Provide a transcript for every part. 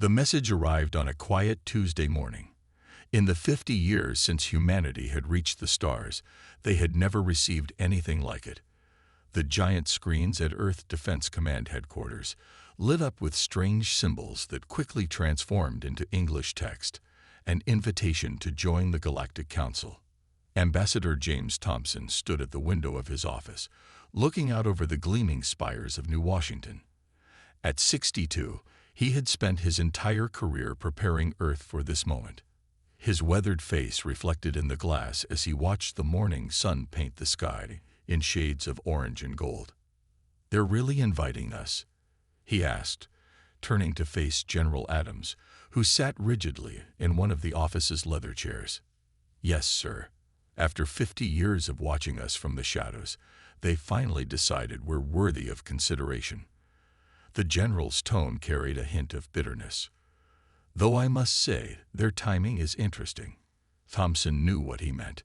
The message arrived on a quiet Tuesday morning. In the 50 years since humanity had reached the stars, they had never received anything like it. The giant screens at Earth Defense Command headquarters lit up with strange symbols that quickly transformed into English text, an invitation to join the Galactic Council. Ambassador James Thompson stood at the window of his office, looking out over the gleaming spires of New Washington. At 62, he had spent his entire career preparing Earth for this moment. His weathered face reflected in the glass as he watched the morning sun paint the sky in shades of orange and gold. "They're really inviting us?" he asked, turning to face General Adams, who sat rigidly in one of the office's leather chairs. "Yes, sir. After 50 years of watching us from the shadows, they finally decided we're worthy of consideration." The general's tone carried a hint of bitterness. "Though I must say, their timing is interesting." Thompson knew what he meant.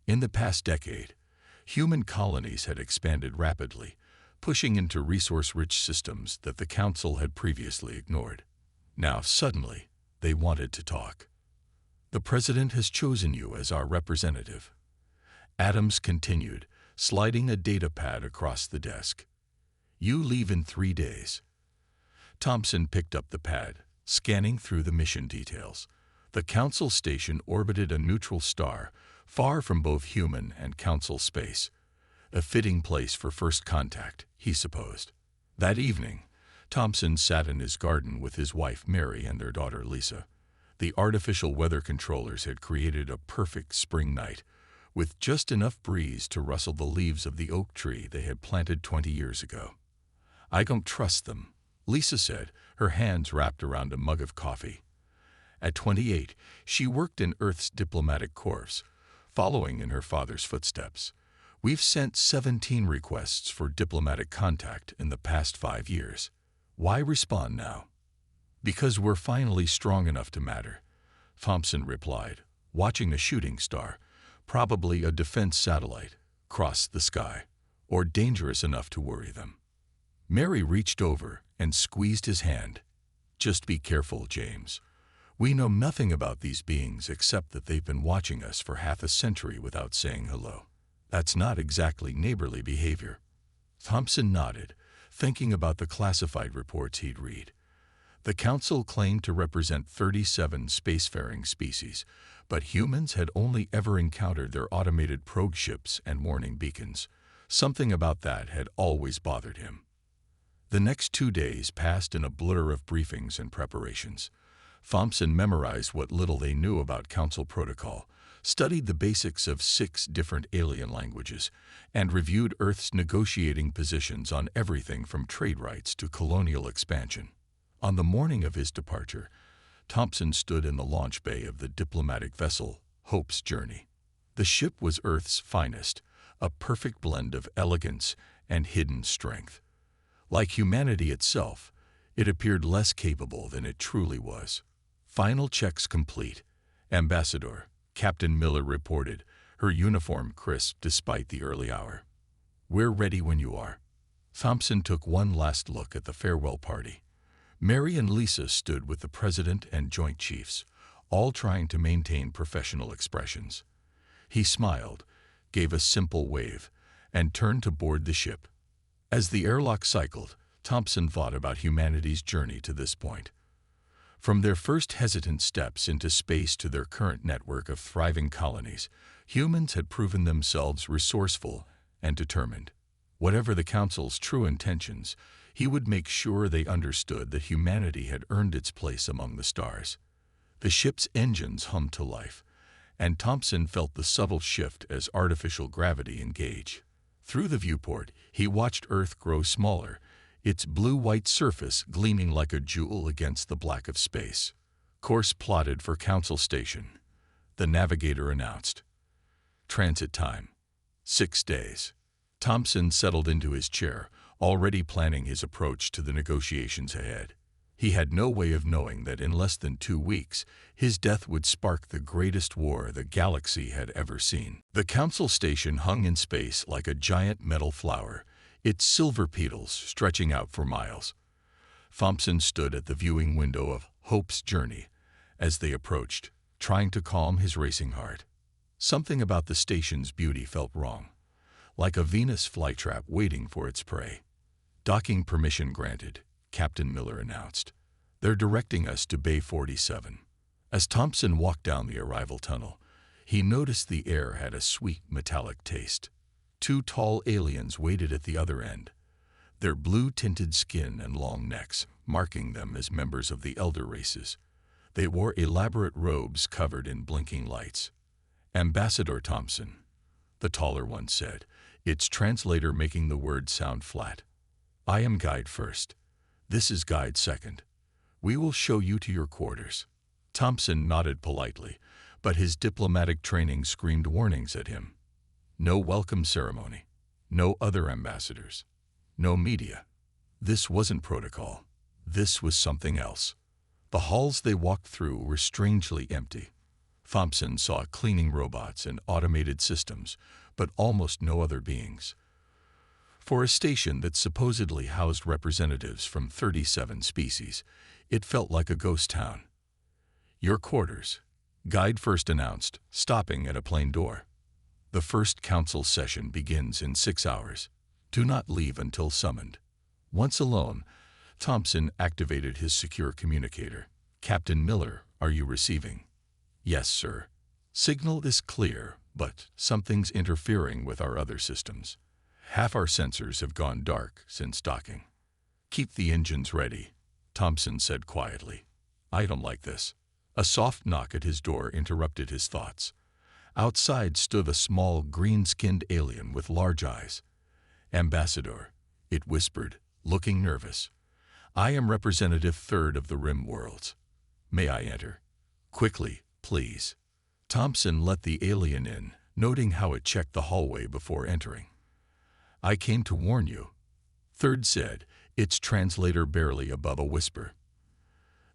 In the past decade, human colonies had expanded rapidly, pushing into resource-rich systems that the Council had previously ignored. Now, suddenly, they wanted to talk. "The President has chosen you as our representative," Adams continued, sliding a data pad across the desk. "You leave in 3 days." Thompson picked up the pad, scanning through the mission details. The Council station orbited a neutral star, far from both human and Council space. A fitting place for first contact, he supposed. That evening, Thompson sat in his garden with his wife Mary and their daughter Lisa. The artificial weather controllers had created a perfect spring night, with just enough breeze to rustle the leaves of the oak tree they had planted 20 years ago. "I don't trust them," Lisa said, her hands wrapped around a mug of coffee. At 28, she worked in Earth's diplomatic corps, following in her father's footsteps. "We've sent 17 requests for diplomatic contact in the past 5 years. Why respond now?" "Because we're finally strong enough to matter," Thompson replied, watching a shooting star, probably a defense satellite, cross the sky, or dangerous enough to worry them. Mary reached over and squeezed his hand. "Just be careful, James. We know nothing about these beings except that they've been watching us for half a century without saying hello. That's not exactly neighborly behavior." Thompson nodded, thinking about the classified reports he'd read. The Council claimed to represent 37 spacefaring species, but humans had only ever encountered their automated probe ships and warning beacons. Something about that had always bothered him. The next 2 days passed in a blur of briefings and preparations. Thompson memorized what little they knew about Council protocol, studied the basics of 6 different alien languages, and reviewed Earth's negotiating positions on everything from trade rights to colonial expansion. On the morning of his departure, Thompson stood in the launch bay of the diplomatic vessel Hope's Journey. The ship was Earth's finest, a perfect blend of elegance and hidden strength. Like humanity itself, it appeared less capable than it truly was. "Final checks complete, Ambassador," Captain Miller reported, her uniform crisp despite the early hour. "We're ready when you are." Thompson took one last look at the farewell party. Mary and Lisa stood with the President and Joint Chiefs, all trying to maintain professional expressions. He smiled, gave a simple wave, and turned to board the ship. As the airlock cycled, Thompson thought about humanity's journey to this point. From their first hesitant steps into space to their current network of thriving colonies, humans had proven themselves resourceful and determined. Whatever the Council's true intentions, he would make sure they understood that humanity had earned its place among the stars. The ship's engines hummed to life, and Thompson felt the subtle shift as artificial gravity engaged. Through the viewport, he watched Earth grow smaller, its blue-white surface gleaming like a jewel against the black of space. "Course plotted for Council Station," the navigator announced. "Transit time, 6 days." Thompson settled into his chair, already planning his approach to the negotiations ahead. He had no way of knowing that in less than 2 weeks, his death would spark the greatest war the galaxy had ever seen. The Council Station hung in space like a giant metal flower, its silver petals stretching out for miles. Thompson stood at the viewing window of Hope's journey, as they approached, trying to calm his racing heart. Something about the station's beauty felt wrong, like a Venus flytrap waiting for its prey. Docking permission granted, Captain Miller announced. They're directing us to Bay 47. As Thompson walked down the arrival tunnel, he noticed the air had a sweet metallic taste. Two tall aliens waited at the other end, their blue-tinted skin and long necks marking them as members of the elder races. They wore elaborate robes covered in blinking lights. Ambassador Thompson, the taller one said, its translator making the words sound flat. I am Guide First. This is Guide Second. We will show you to your quarters. Thompson nodded politely, but his diplomatic training screamed warnings at him. No welcome ceremony. No other ambassadors. No media. This wasn't protocol. This was something else. The halls they walked through were strangely empty. Thompson saw cleaning robots and automated systems, but almost no other beings. For a station that supposedly housed representatives from 37 species, it felt like a ghost town. Your quarters, Guide First announced, stopping at a plain door. The first council session begins in 6 hours. Do not leave until summoned. Once alone, Thompson activated his secure communicator. Captain Miller, are you receiving? Yes, sir. Signal is clear, but something's interfering with our other systems. Half our sensors have gone dark since docking. Keep the engines ready, Thompson said quietly. I don't like this. A soft knock at his door interrupted his thoughts. Outside stood a small, green-skinned alien with large eyes. Ambassador, it whispered, looking nervous. I am Representative Third of the Rim Worlds. May I enter? Quickly, please. Thompson let the alien in, noting how it checked the hallway before entering. I came to warn you, Third said, its translator barely above a whisper.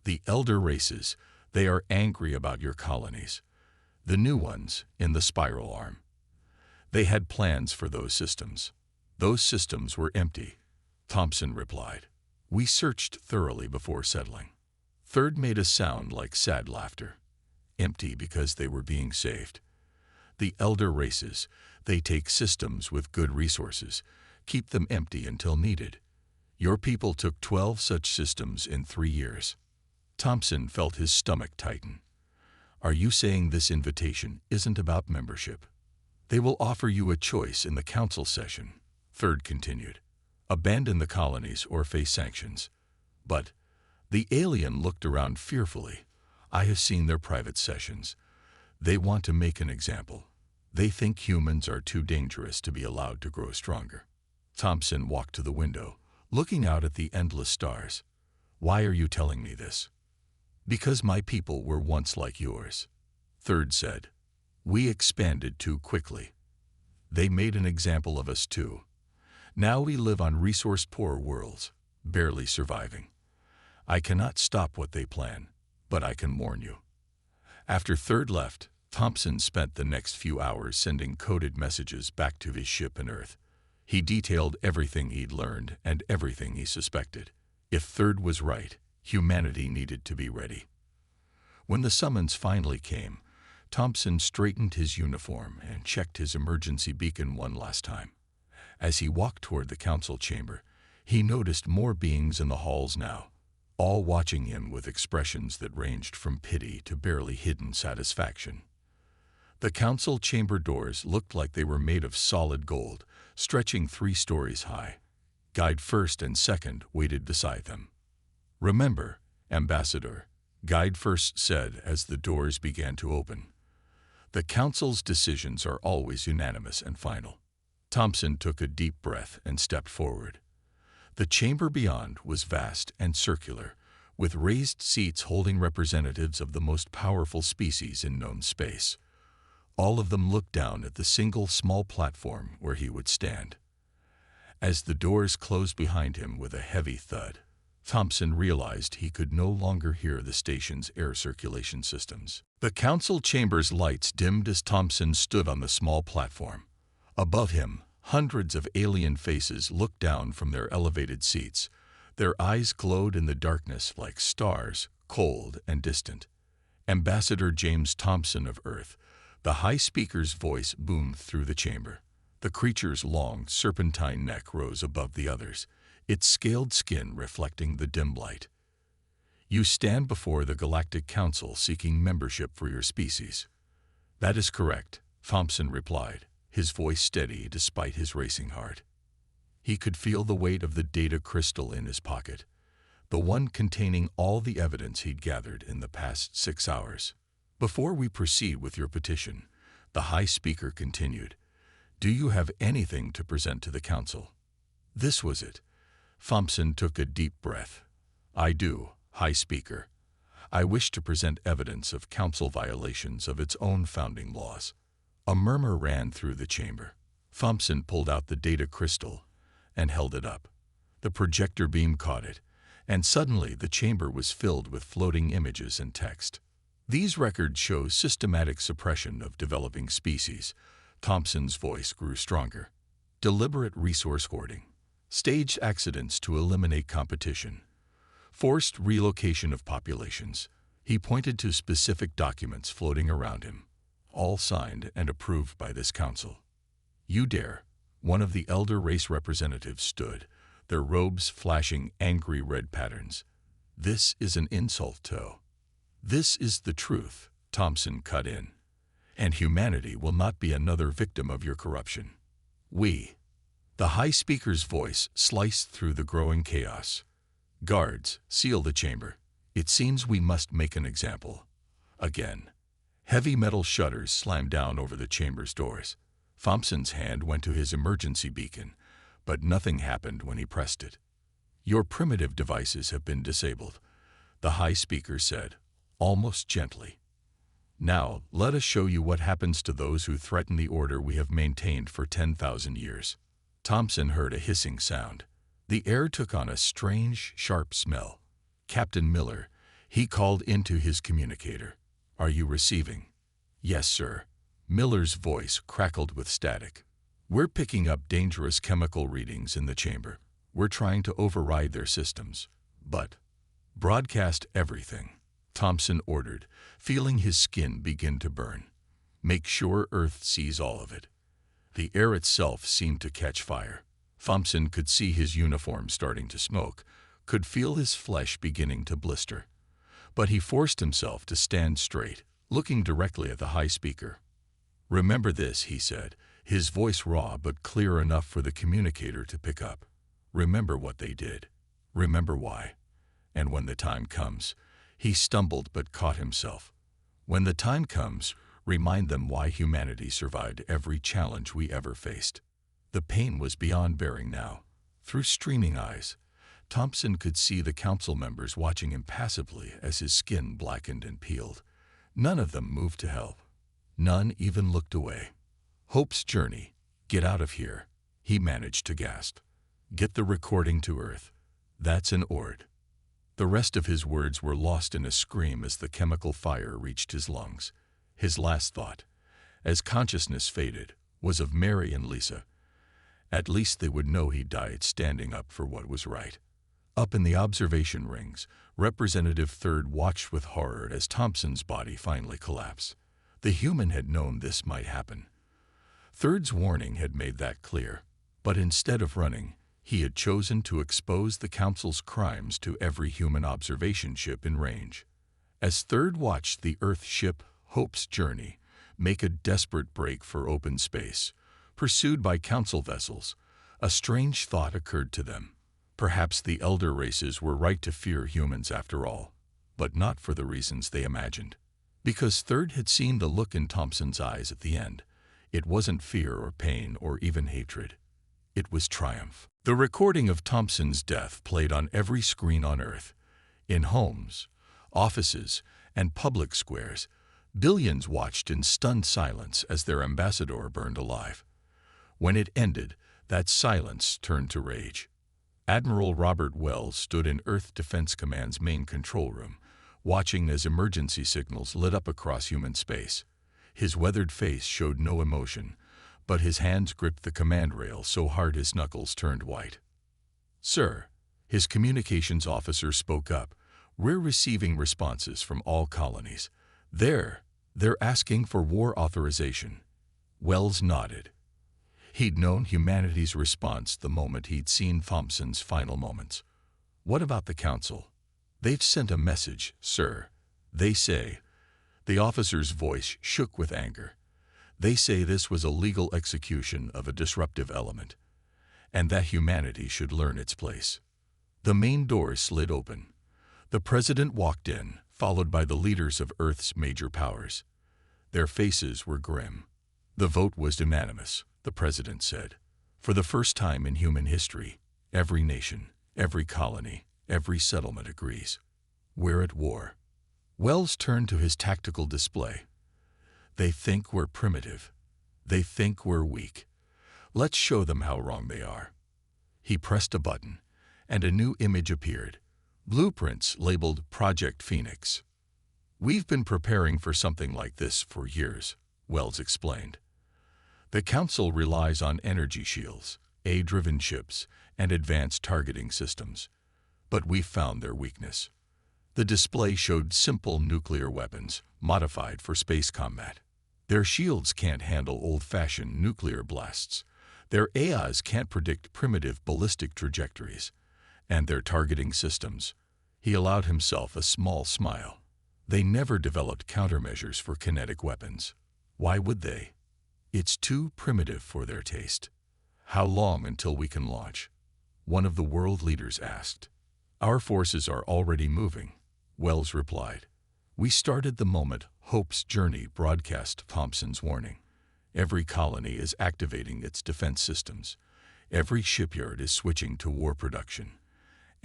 The elder races, they are angry about your colonies. The new ones, in the spiral arm. They had plans for those systems. Those systems were empty, Thompson replied. We searched thoroughly before settling. Third made a sound like sad laughter. Empty because they were being saved. The elder races, they take systems with good resources, keep them empty until needed. Your people took 12 such systems in 3 years. Thompson felt his stomach tighten. Are you saying this invitation isn't about membership? They will offer you a choice in the council session, Third continued. Abandon the colonies or face sanctions. But the alien looked around fearfully. I have seen their private sessions. They want to make an example. They think humans are too dangerous to be allowed to grow stronger. Thompson walked to the window, looking out at the endless stars. Why are you telling me this? Because my people were once like yours, Third said. We expanded too quickly. They made an example of us too. Now we live on resource-poor worlds, barely surviving. I cannot stop what they plan, but I can warn you. After Third left, Thompson spent the next few hours sending coded messages back to his ship and Earth. He detailed everything he'd learned and everything he suspected. If Third was right, humanity needed to be ready. When the summons finally came, Thompson straightened his uniform and checked his emergency beacon one last time. As he walked toward the council chamber, he noticed more beings in the halls now, all watching him with expressions that ranged from pity to barely hidden satisfaction. The council chamber doors looked like they were made of solid gold, stretching 3 stories high. Guide First and Second waited beside them. Remember, Ambassador, Guide First said as the doors began to open. The council's decisions are always unanimous and final. Thompson took a deep breath and stepped forward. The chamber beyond was vast and circular, with raised seats holding representatives of the most powerful species in known space. All of them looked down at the single small platform where he would stand. As the doors closed behind him with a heavy thud, Thompson realized he could no longer hear the station's air circulation systems. The council chamber's lights dimmed as Thompson stood on the small platform. Above him, hundreds of alien faces looked down from their elevated seats. Their eyes glowed in the darkness like stars cold and distant. Ambassador James Thompson of Earth. The High Speaker's voice boomed through the chamber. The creature's long, serpentine neck rose above the others, its scaled skin reflecting the dim light. You stand before the Galactic Council seeking membership for your species. That is correct, Thompson replied, his voice steady despite his racing heart. He could feel the weight of the data crystal in his pocket, the one containing all the evidence he'd gathered in the past 6 hours. Before we proceed with your petition, the High Speaker continued, do you have anything to present to the Council? This was it. Thompson took a deep breath. I do, High Speaker. I wish to present evidence of Council violations of its own founding laws. A murmur ran through the chamber. Thompson pulled out the data crystal and held it up. The projector beam caught it, and suddenly the chamber was filled with floating images and text. These records show systematic suppression of developing species. Thompson's voice grew stronger. Deliberate resource hoarding. Staged accidents to eliminate competition. Forced relocation of populations. He pointed to specific documents floating around him, all signed and approved by this council. You dare? One of the elder race representatives stood, their robes flashing angry red patterns. This is an insult, Toe. This is the truth, Thompson cut in. And humanity will not be another victim of your corruption. We. The High Speaker's voice sliced through the growing chaos. Guards, seal the chamber. It seems we must make an example. Again. Heavy metal shutters slammed down over the chamber's doors. Thompson's hand went to his emergency beacon, but nothing happened when he pressed it. Your primitive devices have been disabled, the High Speaker said, almost gently. Now, let us show you what happens to those who threaten the order we have maintained for 10,000 years. Thompson heard a hissing sound. The air took on a strange, sharp smell. Captain Miller, he called into his communicator. Are you receiving? Yes, sir. Miller's voice crackled with static. We're picking up dangerous chemical readings in the chamber. We're trying to override their systems. But broadcast everything, Thompson ordered, feeling his skin begin to burn. Make sure Earth sees all of it. The air itself seemed to catch fire. Thompson could see his uniform starting to smoke, could feel his flesh beginning to blister. But he forced himself to stand straight, looking directly at the High Speaker. Remember this, he said, his voice raw but clear enough for the communicator to pick up. Remember what they did. Remember why. And when the time comes, he stumbled but caught himself. When the time comes, remind them why humanity survived every challenge we ever faced. The pain was beyond bearing now. Through streaming eyes, Thompson could see the council members watching him passively as his skin blackened and peeled. None of them moved to help. None even looked away. Hope's journey. Get out of here, he managed to gasp. Get the recording to Earth. That's an ord. The rest of his words were lost in a scream as the chemical fire reached his lungs. His last thought, as consciousness faded, was of Mary and Lisa. At least they would know he died standing up for what was right. Up in the observation rings, Representative Third watched with horror as Thompson's body finally collapsed. The human had known this might happen. Third's warning had made that clear, but instead of running, he had chosen to expose the Council's crimes to every human observation ship in range. As Third watched the Earth ship Hope's Journey make a desperate break for open space, pursued by Council vessels, a strange thought occurred to them. Perhaps the elder races were right to fear humans after all, but not for the reasons they imagined. Because Third had seen the look in Thompson's eyes at the end, it wasn't fear or pain or even hatred. It was triumph. The recording of Thompson's death played on every screen on Earth. In homes, offices, and public squares, billions watched in stunned silence as their ambassador burned alive. When it ended, that silence turned to rage. Admiral Robert Wells stood in Earth Defense Command's main control room, watching as emergency signals lit up across human space. His weathered face showed no emotion, but his hands gripped the command rail so hard his knuckles turned white. Sir, his communications officer spoke up, We're receiving responses from all colonies. They're asking for war authorization. Wells nodded. He'd known humanity's response the moment he'd seen Thompson's final moments. What about the Council? They've sent a message, sir. They say. The officer's voice shook with anger. They say this was a legal execution of a disruptive element, and that humanity should learn its place. The main door slid open. The president walked in, followed by the leaders of Earth's major powers. Their faces were grim. The vote was unanimous, the president said. For the first time in human history, every nation, every colony, every settlement agrees. We're at war. Wells turned to his tactical display. They think we're primitive. They think we're weak. Let's show them how wrong they are. He pressed a button, and a new image appeared. Blueprints labeled Project Phoenix. We've been preparing for something like this for years, Wells explained. The Council relies on energy shields, AI-driven ships, and advanced targeting systems. But we found their weakness. The display showed simple nuclear weapons, modified for space combat. Their shields can't handle old-fashioned nuclear blasts. Their AIs can't predict primitive ballistic trajectories. And their targeting systems. He allowed himself a small smile. They never developed countermeasures for kinetic weapons. Why would they? It's too primitive for their taste. How long until we can launch? One of the world leaders asked. Our forces are already moving, Wells replied. We started the moment Hope's Journey broadcast Thompson's warning. Every colony is activating its defense systems. Every shipyard is switching to war production.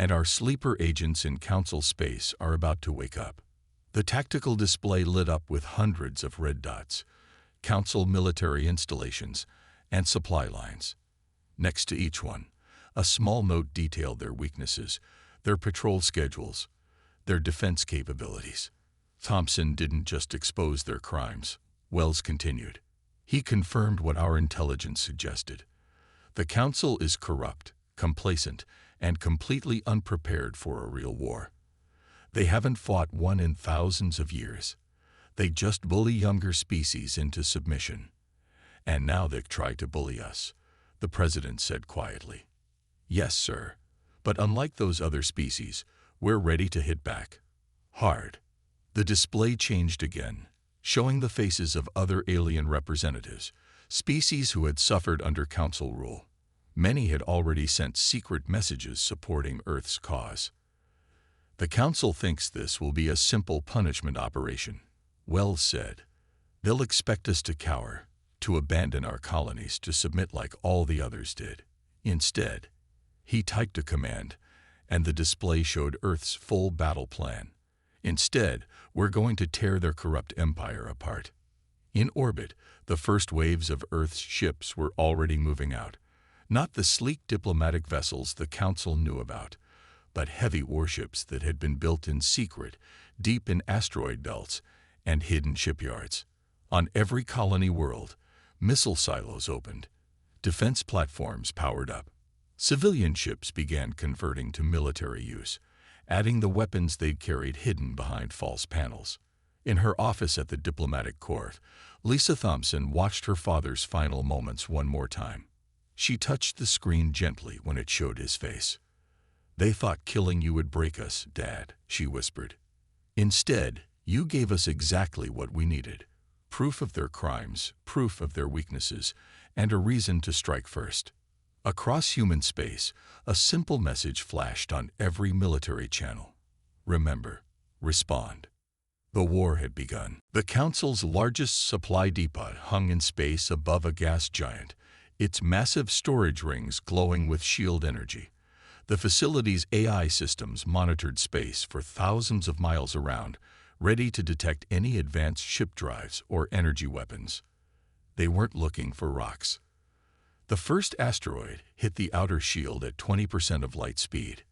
And our sleeper agents in Council space are about to wake up. The tactical display lit up with hundreds of red dots, Council military installations, and supply lines. Next to each one, a small note detailed their weaknesses, their patrol schedules, their defense capabilities. Thompson didn't just expose their crimes, Wells continued. He confirmed what our intelligence suggested. The Council is corrupt, complacent, and completely unprepared for a real war. They haven't fought one in thousands of years. They just bully younger species into submission. And now they try to bully us, the president said quietly. Yes, sir. But unlike those other species, we're ready to hit back. Hard. The display changed again, showing the faces of other alien representatives, species who had suffered under Council rule. Many had already sent secret messages supporting Earth's cause. The Council thinks this will be a simple punishment operation, Wells said. They'll expect us to cower, to abandon our colonies, to submit like all the others did. Instead, he typed a command, and the display showed Earth's full battle plan. Instead, we're going to tear their corrupt empire apart. In orbit, the first waves of Earth's ships were already moving out. Not the sleek diplomatic vessels the Council knew about, but heavy warships that had been built in secret, deep in asteroid belts and hidden shipyards. On every colony world, missile silos opened. Defense platforms powered up. Civilian ships began converting to military use, adding the weapons they'd carried hidden behind false panels. In her office at the diplomatic court, Lisa Thompson watched her father's final moments one more time. She touched the screen gently when it showed his face. They thought killing you would break us, Dad, she whispered. Instead, you gave us exactly what we needed. Proof of their crimes, proof of their weaknesses, and a reason to strike first. Across human space, a simple message flashed on every military channel. Remember, respond. The war had begun. The Council's largest supply depot hung in space above a gas giant, its massive storage rings glowing with shield energy. The facility's AI systems monitored space for thousands of miles around, ready to detect any advanced ship drives or energy weapons. They weren't looking for rocks. The first asteroid hit the outer shield at 20% of light speed.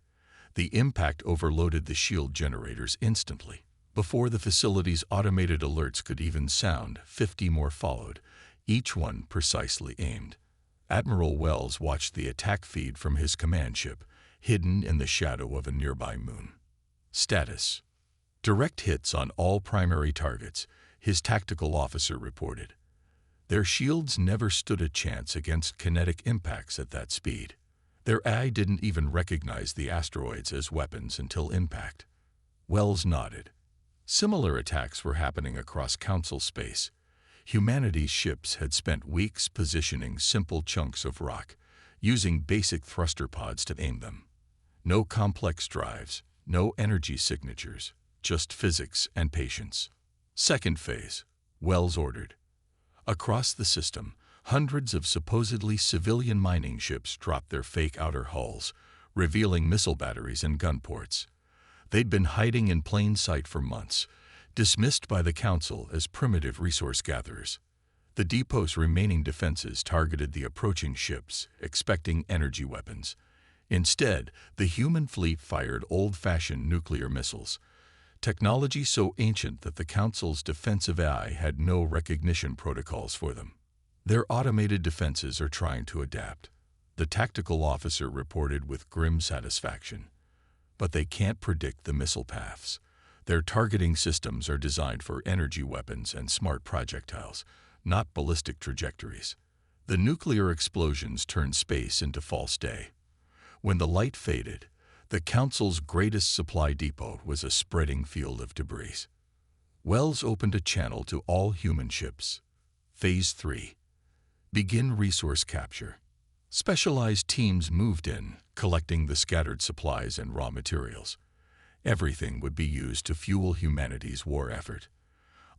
The impact overloaded the shield generators instantly. Before the facility's automated alerts could even sound, 50 more followed, each one precisely aimed. Admiral Wells watched the attack feed from his command ship, hidden in the shadow of a nearby moon. Status: direct hits on all primary targets, his tactical officer reported. Their shields never stood a chance against kinetic impacts at that speed. Their AI didn't even recognize the asteroids as weapons until impact. Wells nodded. Similar attacks were happening across Council space. Humanity's ships had spent weeks positioning simple chunks of rock, using basic thruster pods to aim them. No complex drives, no energy signatures, just physics and patience. Second phase, Wells ordered. Across the system, hundreds of supposedly civilian mining ships dropped their fake outer hulls, revealing missile batteries and gun ports. They'd been hiding in plain sight for months, dismissed by the Council as primitive resource gatherers. The depot's remaining defenses targeted the approaching ships, expecting energy weapons. Instead, the human fleet fired old-fashioned nuclear missiles, technology so ancient that the Council's defensive AI had no recognition protocols for them. Their automated defenses are trying to adapt, the tactical officer reported with grim satisfaction. But they can't predict the missile paths. Their targeting systems are designed for energy weapons and smart projectiles, not ballistic trajectories. The nuclear explosions turned space into false day. When the light faded, the Council's greatest supply depot was a spreading field of debris. Wells opened a channel to all human ships. Phase 3. Begin resource capture. Specialized teams moved in, collecting the scattered supplies and raw materials. Everything would be used to fuel humanity's war effort.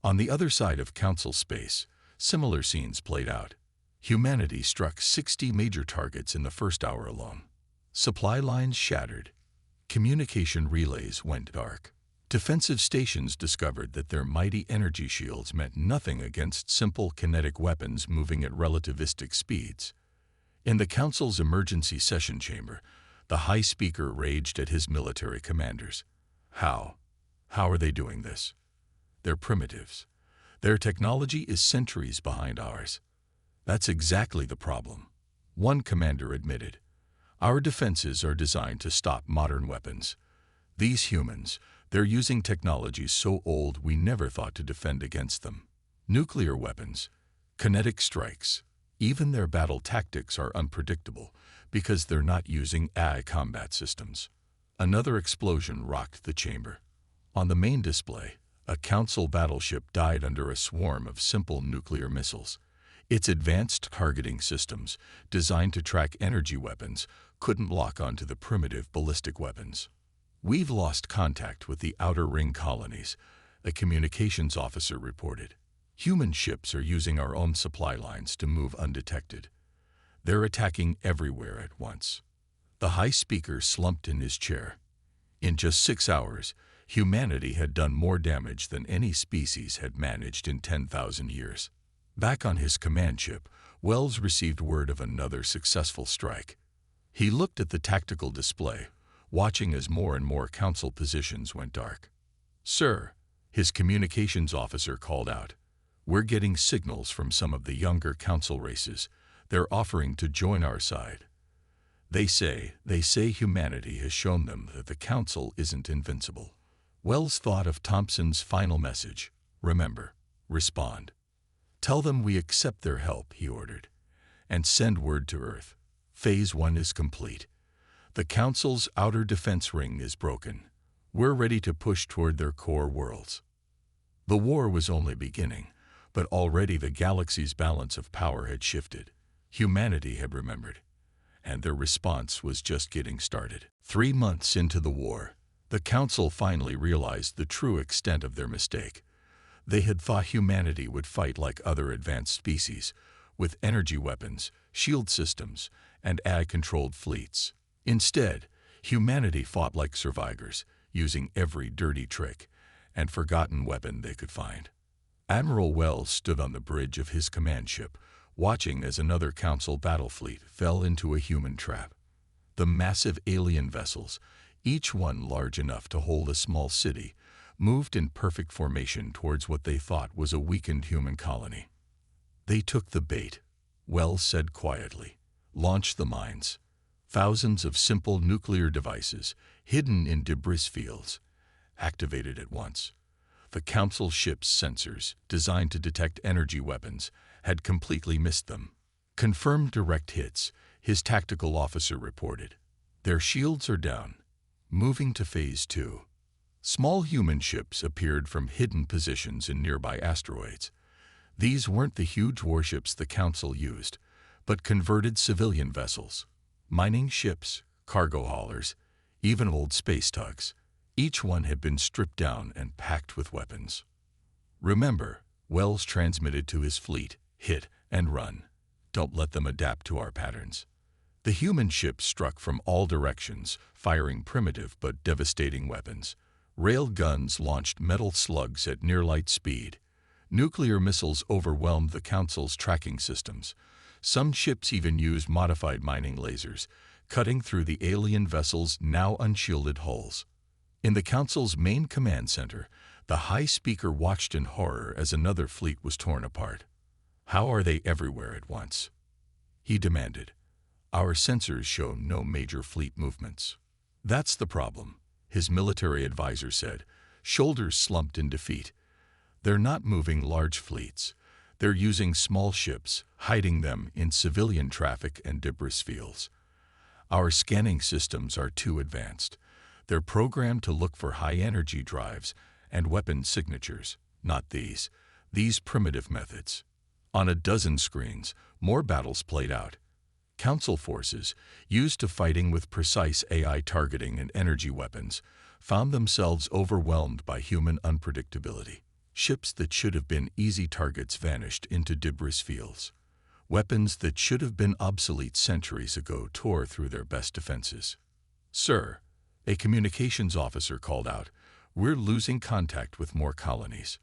On the other side of Council space, similar scenes played out. Humanity struck 60 major targets in the first hour alone. Supply lines shattered. Communication relays went dark. Defensive stations discovered that their mighty energy shields meant nothing against simple kinetic weapons moving at relativistic speeds. In the Council's emergency session chamber, the High Speaker raged at his military commanders. How are they doing this? They're primitives. Their technology is centuries behind ours. That's exactly the problem. One commander admitted. Our defenses are designed to stop modern weapons. These humans, they're using technologies so old we never thought to defend against them. Nuclear weapons, kinetic strikes, even their battle tactics are unpredictable because they're not using AI combat systems. Another explosion rocked the chamber. On the main display, a Council battleship died under a swarm of simple nuclear missiles. Its advanced targeting systems, designed to track energy weapons, couldn't lock onto the primitive ballistic weapons. We've lost contact with the Outer Ring colonies, a communications officer reported. Human ships are using our own supply lines to move undetected. They're attacking everywhere at once. The High Speaker slumped in his chair. In just 6 hours, humanity had done more damage than any species had managed in 10,000 years. Back on his command ship, Wells received word of another successful strike. He looked at the tactical display, watching as more and more Council positions went dark. "Sir," his communications officer called out, "we're getting signals from some of the younger Council races. They're offering to join our side. They say humanity has shown them that the Council isn't invincible." Wells thought of Thompson's final message. "Remember, respond. Tell them we accept their help," he ordered, "and send word to Earth. Phase 1 is complete. The Council's outer defense ring is broken. We're ready to push toward their core worlds." The war was only beginning, but already the galaxy's balance of power had shifted. Humanity had remembered, and their response was just getting started. 3 months into the war, the Council finally realized the true extent of their mistake. They had thought humanity would fight like other advanced species, with energy weapons, shield systems, and AI-controlled fleets. Instead, humanity fought like survivors, using every dirty trick and forgotten weapon they could find. Admiral Wells stood on the bridge of his command ship, watching as another Council battle fleet fell into a human trap. The massive alien vessels, each one large enough to hold a small city, moved in perfect formation towards what they thought was a weakened human colony. "They took the bait," Wells said quietly. "Launch the mines." Thousands of simple nuclear devices, hidden in debris fields, activated at once. The Council ship's sensors, designed to detect energy weapons, had completely missed them. Confirmed direct hits, his tactical officer reported. Their shields are down. Moving to Phase 2. Small human ships appeared from hidden positions in nearby asteroids. These weren't the huge warships the Council used, but converted civilian vessels. Mining ships, cargo haulers, even old space tugs. Each one had been stripped down and packed with weapons. Remember, Wells transmitted to his fleet, hit and run. Don't let them adapt to our patterns. The human ships struck from all directions, firing primitive but devastating weapons. Rail guns launched metal slugs at near-light speed. Nuclear missiles overwhelmed the Council's tracking systems. Some ships even used modified mining lasers, cutting through the alien vessels' now unshielded hulls. In the Council's main command center, the High Speaker watched in horror as another fleet was torn apart. "How are they everywhere at once?" he demanded. "Our sensors show no major fleet movements." "That's the problem," his military advisor said, shoulders slumped in defeat. "They're not moving large fleets. They're using small ships, hiding them in civilian traffic and debris fields. Our scanning systems are too advanced. They're programmed to look for high-energy drives and weapon signatures, not these primitive methods." On a dozen screens, more battles played out. Council forces, used to fighting with precise AI targeting and energy weapons, found themselves overwhelmed by human unpredictability. Ships that should have been easy targets vanished into debris fields. Weapons that should have been obsolete centuries ago tore through their best defenses. "Sir," a communications officer called out, "we're losing contact with more colonies.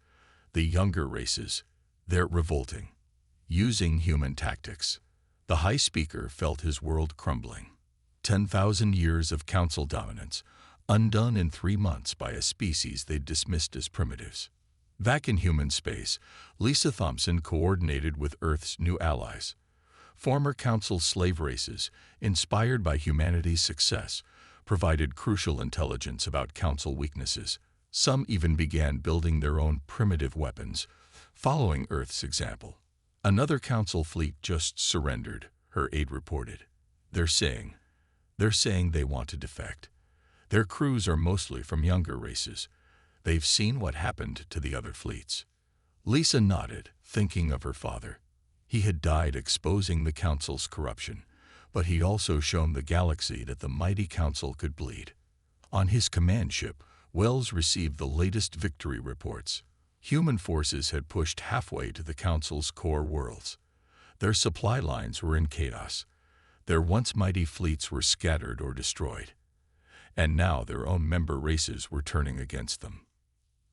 The younger races, they're revolting, using human tactics." The High Speaker felt his world crumbling. 10,000 years of Council dominance, undone in 3 months by a species they'd dismissed as primitives. Back in human space, Lisa Thompson coordinated with Earth's new allies. Former Council slave races, inspired by humanity's success, provided crucial intelligence about Council weaknesses. Some even began building their own primitive weapons, following Earth's example. "Another Council fleet just surrendered," her aide reported. They're saying they want to defect. Their crews are mostly from younger races. They've seen what happened to the other fleets." Lisa nodded, thinking of her father. He had died exposing the Council's corruption, but he'd also shown the galaxy that the mighty Council could bleed. On his command ship, Wells received the latest victory reports. Human forces had pushed halfway to the Council's core worlds. Their supply lines were in chaos. Their once mighty fleets were scattered or destroyed. And now their own member races were turning against them.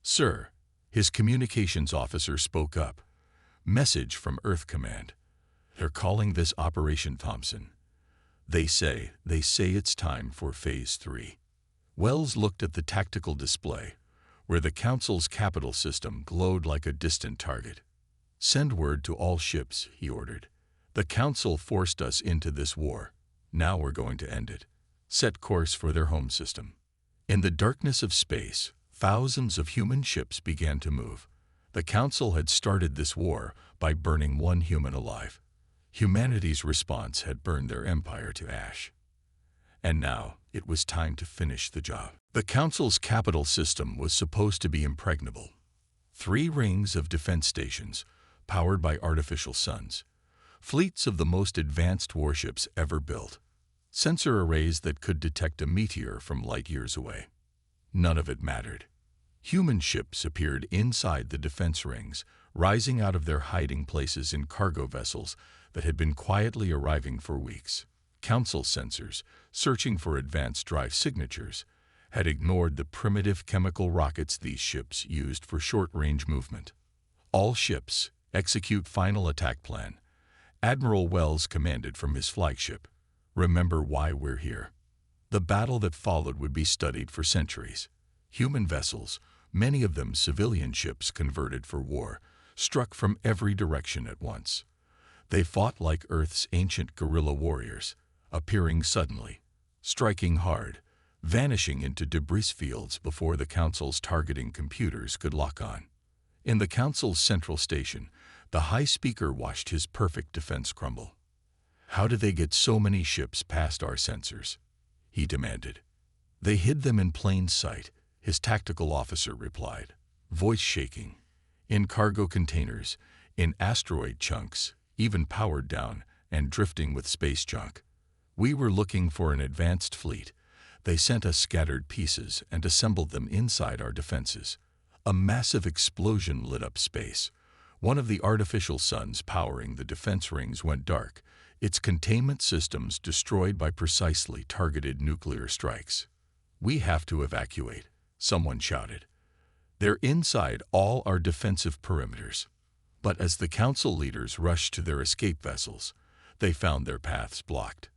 "Sir," his communications officer spoke up. "Message from Earth Command. They're calling this Operation Thompson. They say it's time for Phase 3. Wells looked at the tactical display, where the Council's capital system glowed like a distant target. "Send word to all ships," he ordered. "The Council forced us into this war. Now we're going to end it. Set course for their home system." In the darkness of space, thousands of human ships began to move. The Council had started this war by burning one human alive. Humanity's response had burned their empire to ash. And now it was time to finish the job. The Council's capital system was supposed to be impregnable. 3 rings of defense stations, powered by artificial suns. Fleets of the most advanced warships ever built. Sensor arrays that could detect a meteor from light years away. None of it mattered. Human ships appeared inside the defense rings, rising out of their hiding places in cargo vessels that had been quietly arriving for weeks. Council sensors, searching for advanced drive signatures, had ignored the primitive chemical rockets these ships used for short-range movement. "All ships, execute final attack plan," Admiral Wells commanded from his flagship. "Remember why we're here." The battle that followed would be studied for centuries. Human vessels, many of them civilian ships converted for war, struck from every direction at once. They fought like Earth's ancient guerrilla warriors, appearing suddenly, striking hard, vanishing into debris fields before the Council's targeting computers could lock on. In the Council's central station, the High Speaker watched his perfect defense crumble. "How did they get so many ships past our sensors?" he demanded. "They hid them in plain sight," his tactical officer replied, voice shaking. "In cargo containers, in asteroid chunks, even powered down and drifting with space junk. We were looking for an advanced fleet. They sent us scattered pieces and assembled them inside our defenses. A massive explosion lit up space. One of the artificial suns powering the defense rings went dark, its containment systems destroyed by precisely targeted nuclear strikes. We have to evacuate," someone shouted. "They're inside all our defensive perimeters." But as the Council leaders rushed to their escape vessels, they found their paths blocked.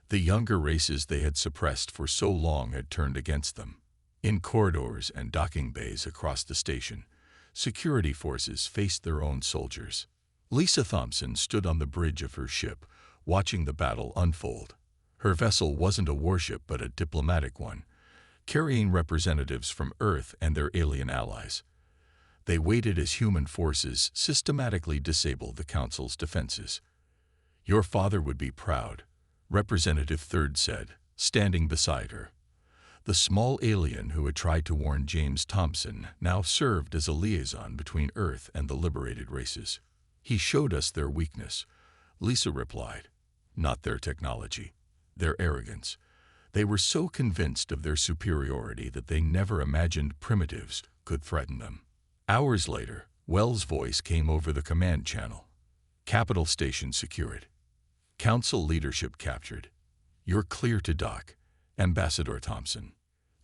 The younger races they had suppressed for so long had turned against them. In corridors and docking bays across the station, security forces faced their own soldiers. Lisa Thompson stood on the bridge of her ship, watching the battle unfold. Her vessel wasn't a warship but a diplomatic one, carrying representatives from Earth and their alien allies. They waited as human forces systematically disabled the Council's defenses. "Your father would be proud," Representative Third said, standing beside her. The small alien who had tried to warn James Thompson now served as a liaison between Earth and the liberated races. "He showed us their weakness," Lisa replied. "Not their technology, their arrogance. They were so convinced of their superiority that they never imagined primitives could threaten them." Hours later, Wells' voice came over the command channel. "Capital Station secured. Council leadership captured. You're clear to dock, Ambassador Thompson."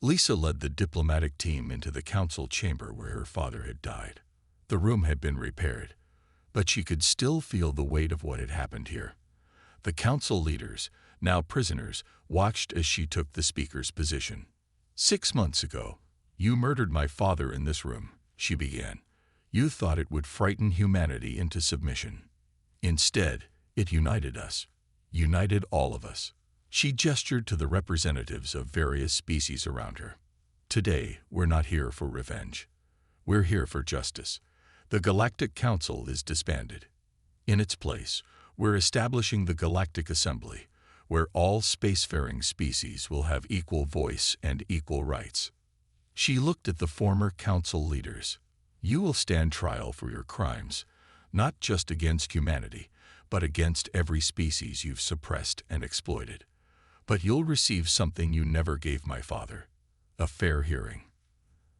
Lisa led the diplomatic team into the Council chamber where her father had died. The room had been repaired, but she could still feel the weight of what had happened here. The Council leaders, now prisoners, watched as she took the Speaker's position. "6 months ago, you murdered my father in this room," she began. "You thought it would frighten humanity into submission. Instead, it united us, united all of us." She gestured to the representatives of various species around her. "Today, we're not here for revenge. We're here for justice. The Galactic Council is disbanded. In its place, we're establishing the Galactic Assembly, where all spacefaring species will have equal voice and equal rights." She looked at the former Council leaders. "You will stand trial for your crimes, not just against humanity, but against every species you've suppressed and exploited. But you'll receive something you never gave my father: a fair hearing."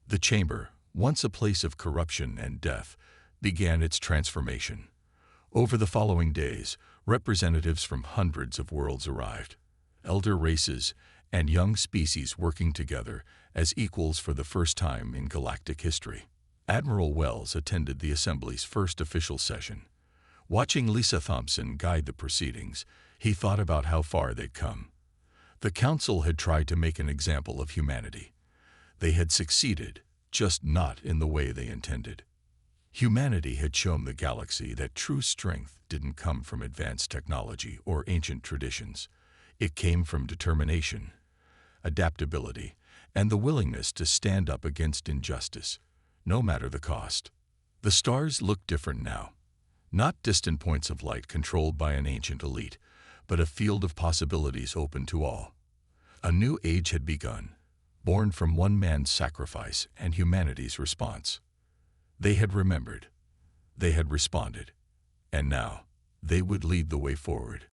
The chamber, once a place of corruption and death, began its transformation. Over the following days, representatives from hundreds of worlds arrived, elder races and young species working together as equals for the first time in galactic history. Admiral Wells attended the Assembly's first official session. Watching Lisa Thompson guide the proceedings, he thought about how far they'd come. The Council had tried to make an example of humanity. They had succeeded, just not in the way they intended. Humanity had shown the galaxy that true strength didn't come from advanced technology or ancient traditions. It came from determination, adaptability, and the willingness to stand up against injustice, no matter the cost. The stars looked different now. Not distant points of light controlled by an ancient elite, but a field of possibilities open to all. A new age had begun, born from one man's sacrifice and humanity's response. They had remembered, they had responded, and now they would lead the way forward.